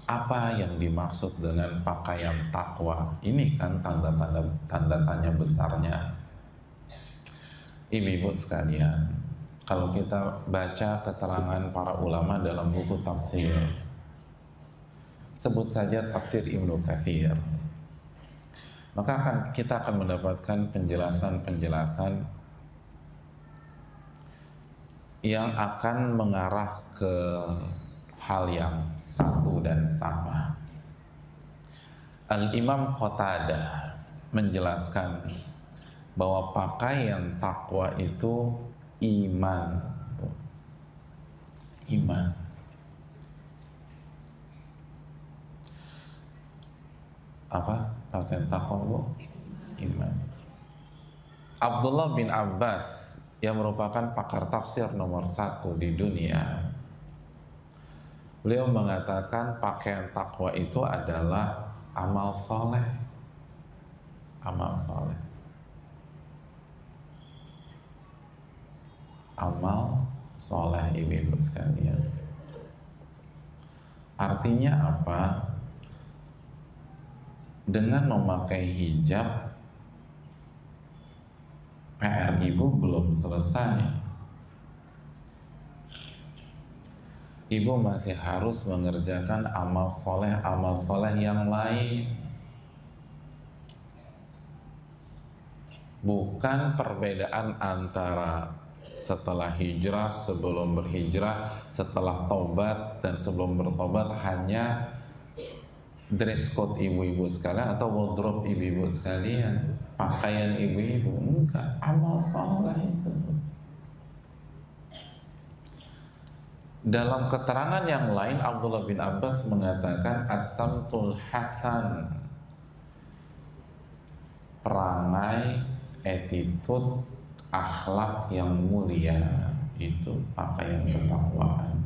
Apa yang dimaksud dengan pakaian takwa? Ini kan tanda tanya besarnya. Ibu-ibu sekalian, kalau kita baca keterangan para ulama dalam buku tafsir, sebut saja tafsir Ibnu Katsir, maka kita akan mendapatkan penjelasan-penjelasan yang akan mengarah ke hal yang satu dan sama. Al-Imam Qatadah menjelaskan bahwa pakaian takwa itu iman. Iman. Apa pakaian takwa, Bu? Iman. Abdullah bin Abbas yang merupakan pakar tafsir nomor 1 di dunia, beliau mengatakan pakaian takwa itu adalah amal soleh. Amal soleh. Amal soleh, ibu-ibu sekalian. Artinya apa? Dengan memakai hijab, PR ibu belum selesai. Ibu masih harus mengerjakan amal soleh yang lain. Bukan perbedaan antara setelah hijrah, sebelum berhijrah, setelah tobat, dan sebelum bertobat hanya dress code ibu-ibu sekalian atau wardrobe ibu-ibu sekalian, pakaian ibu-ibu. Enggak, amal soleh itu. Dalam keterangan yang lain, Abdullah bin Abbas mengatakan as-samtul hasan, perangai, attitude, akhlak yang mulia, itu pakaian ketakwaan.